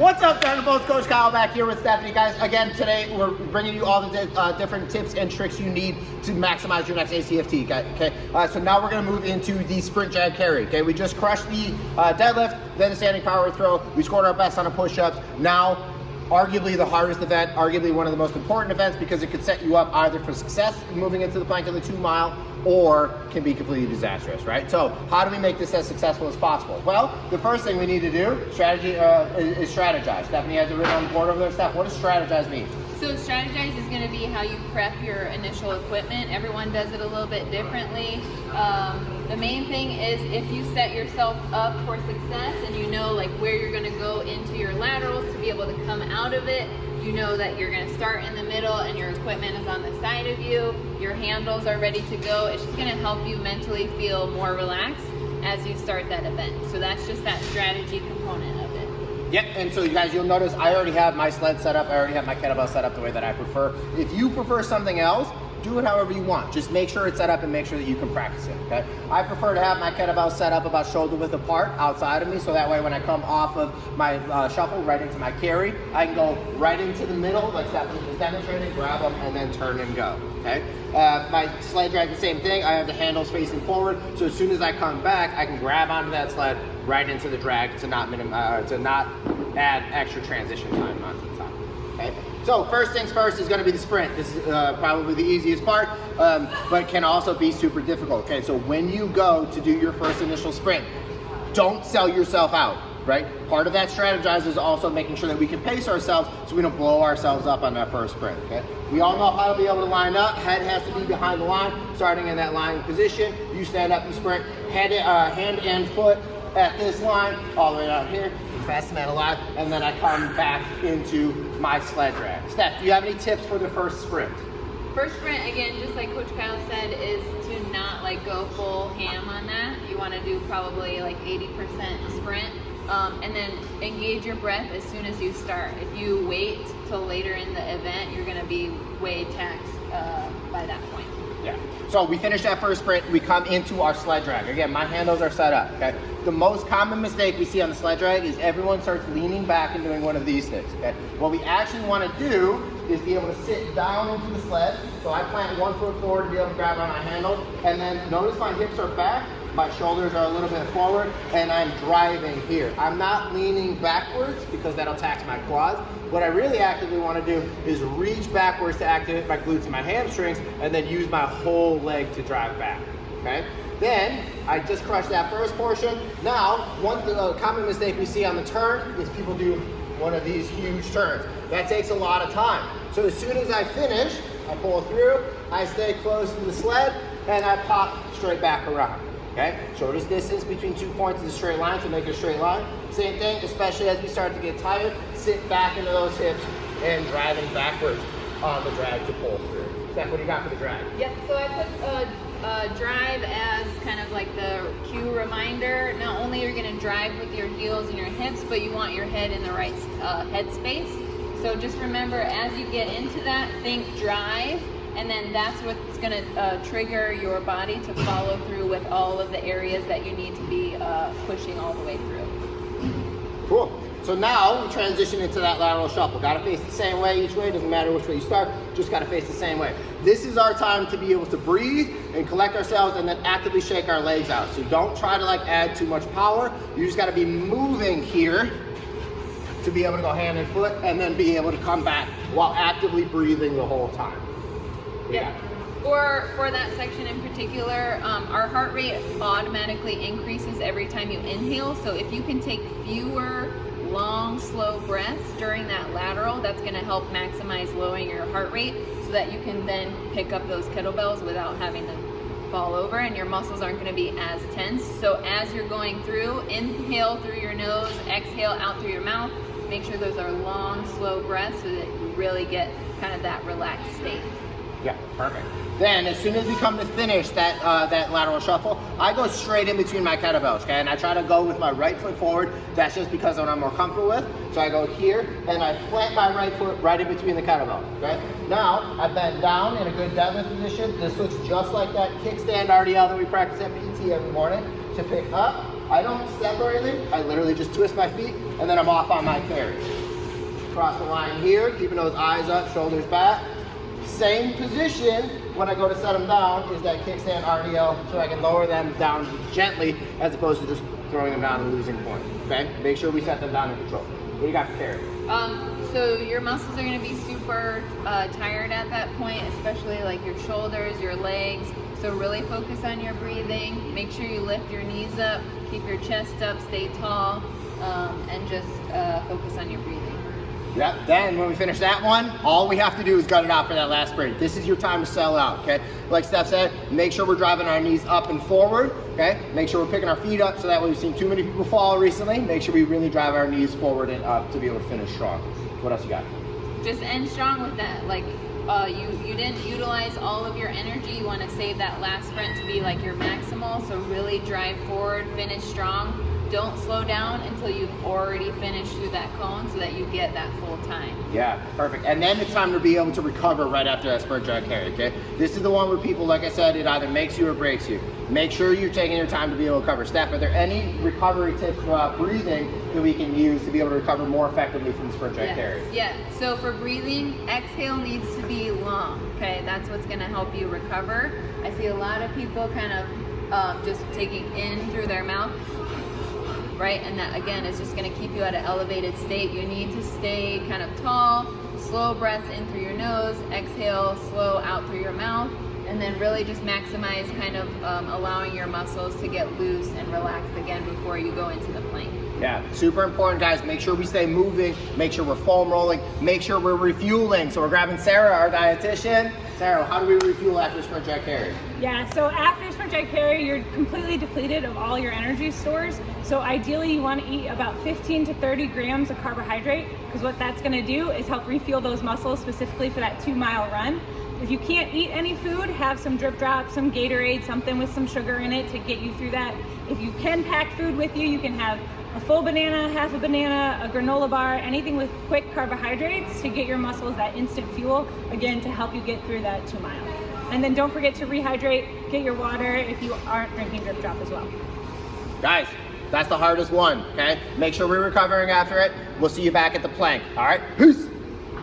What's up, Thunderbolts? Coach Kyle back here with Stephanie. Guys, again, today we're bringing you all the different tips and tricks you need to maximize your next ACFT. Okay, so now we're going to move into the sprint jab carry. Okay, we just crushed the deadlift, then the standing power throw. We scored our best on the push-ups. Now, arguably the hardest event, arguably one of the most important events because it could set you up either for success moving into the plank of the 2 mile or can be completely disastrous, right? So how do we make this as successful as possible? Well, the first thing we need to do is strategize. Stephanie has it written on the board over there. Steph, what does strategize mean? So strategize is going to be how you prep your initial equipment. Everyone does it a little bit differently. The main thing is if you set yourself up for success and you know like where you're going to go into your laterals to be able to come out of it, you know that you're going to start in the middle and your equipment is on the side of you, your handles are ready to go. It's just going to help you mentally feel more relaxed as you start that event. So that's just that strategy component of it. Yep, and so you guys, you'll notice I already have my sled set up. I already have my kettlebell set up the way that I prefer. If you prefer something else, do it however you want. Just make sure it's set up and make sure that you can practice it, okay? I prefer to have my kettlebell set up about shoulder width apart outside of me, so that way when I come off of my shuffle right into my carry, I can go right into the middle, like Stephanie was demonstrating, grab them, and then turn and go, okay? My sled drag, the same thing. I have the handles facing forward, so as soon as I come back, I can grab onto that sled right into the drag to not add extra transition time onto the top, okay? So first things first is going to be the sprint. This is probably the easiest part, but can also be super difficult. Okay, so when you go to do your first initial sprint, don't sell yourself out, right? Part of that strategize is also making sure that we can pace ourselves so we don't blow ourselves up on that first sprint, okay? We all know how to be able to line up. Head has to be behind the line, starting in that line position. You stand up, you sprint, hand and foot at this line, all the way down here, fastest man alive, and then I come back into my sled drag. Steph, do you have any tips for the first sprint? First sprint, again, just like Coach Kyle said, is to not like go full ham on that. You want to do probably like 80% sprint, and then engage your breath as soon as you start. If you wait till later in the event, you're going to be way taxed by that point. Yeah. So we finish that first sprint, we come into our sled drag. Again, my handles are set up, okay? The most common mistake we see on the sled drag is everyone starts leaning back and doing one of these things, okay? What we actually want to do is be able to sit down into the sled. So I plant one foot forward to be able to grab on my handle, and then notice my hips are back, my shoulders are a little bit forward, and I'm driving here. I'm not leaning backwards because that'll tax my quads. What I really actively want to do is reach backwards to activate my glutes and my hamstrings, and then use my whole leg to drive back, okay? Then, I just crushed that first portion. Now, one common mistake we see on the turn is people do one of these huge turns. That takes a lot of time. So as soon as I finish, I pull through, I stay close to the sled, and I pop straight back around. Okay, shortest distance between 2 points is a straight line, so make it a straight line. Same thing, especially as we start to get tired, sit back into those hips and driving backwards on the drag to pull through. Steph, what do you got for the drag? Yep, so I put drive as kind of like the cue reminder. Not only are you going to drive with your heels and your hips, but you want your head in the right head space. So just remember, as you get into that, think drive, and then that's what's going to trigger your body to follow through with all of the areas that you need to be pushing all the way through. Cool. So now we transition into that lateral shuffle. Got to face the same way each way. Doesn't matter which way you start. Just got to face the same way. This is our time to be able to breathe and collect ourselves and then actively shake our legs out. So don't try to like add too much power. You just got to be moving here to be able to go hand and foot and then be able to come back while actively breathing the whole time. Yeah. For that section in particular, our heart rate automatically increases every time you inhale. So if you can take fewer long, slow breaths during that lateral, that's going to help maximize lowering your heart rate so that you can then pick up those kettlebells without having them fall over, and your muscles aren't going to be as tense. So as you're going through, inhale through your nose, exhale out through your mouth. Make sure those are long, slow breaths so that you really get kind of that relaxed state. Yeah, perfect. Then as soon as we come to finish that lateral shuffle, I go straight in between my kettlebells, okay? And I try to go with my right foot forward. That's just because I'm more comfortable with. So I go here and I plant my right foot right in between the kettlebells, okay? Now I bend down in a good deadlift position. This looks just like that kickstand RDL that we practice at PT every morning. To pick up, I don't step or anything. I literally just twist my feet and then I'm off on my carry. Cross the line here, keeping those eyes up, shoulders back. Same position when I go to set them down is that kickstand RDL, so I can lower them down gently as opposed to just throwing them down and losing points. Okay? Make sure we set them down in control. What do you got for carry? So your muscles are going to be super tired at that point, especially like your shoulders, your legs. So really focus on your breathing. Make sure you lift your knees up, keep your chest up, stay tall, and just focus on your breathing. Yep, then when we finish that one, all we have to do is gut it out for that last sprint. This is your time to sell out, okay? Like Steph said, make sure we're driving our knees up and forward, okay? Make sure we're picking our feet up so that way we've seen too many people fall recently. Make sure we really drive our knees forward and up to be able to finish strong. What else you got? Just end strong with that. Like you didn't utilize all of your energy. You want to save that last sprint to be like your maximal. So really drive forward, finish strong. Don't slow down until you've already finished through that cone so that you get that full time. Yeah, perfect. And then it's time to be able to recover right after that sprint jog carry, okay? This is the one where people, like I said, it either makes you or breaks you. Make sure you're taking your time to be able to recover. Steph, are there any recovery tips for breathing that we can use to be able to recover more effectively from the sprint jog carry? Yeah, so for breathing, exhale needs to be long, okay? That's what's gonna help you recover. I see a lot of people kind of just taking in through their mouth, right? And that again is just going to keep you at an elevated state. You need to stay kind of tall, slow breaths in through your nose, exhale, slow out through your mouth, and then really just maximize kind of allowing your muscles to get loose and relaxed again before you go into the plank. Yeah, super important, guys. Make sure we stay moving, make sure we're foam rolling, make sure we're refueling. So we're grabbing Sarah, our dietitian. Sarah, how do we refuel after sprint jog carry? Yeah, so after sprint jog carry, you're completely depleted of all your energy stores. So ideally you want to eat about 15 to 30 grams of carbohydrate, because what that's going to do is help refuel those muscles specifically for that 2-mile run. If you can't eat any food, have some drip drops, some Gatorade, something with some sugar in it to get you through that. If you can pack food with you, you can have a full banana, half a banana, a granola bar, anything with quick carbohydrates to get your muscles that instant fuel, again, to help you get through that 2-mile. And then don't forget to rehydrate, get your water if you aren't drinking drip drop as well. Guys, that's the hardest one, okay? Make sure we're recovering after it. We'll see you back at the plank, all right? Peace.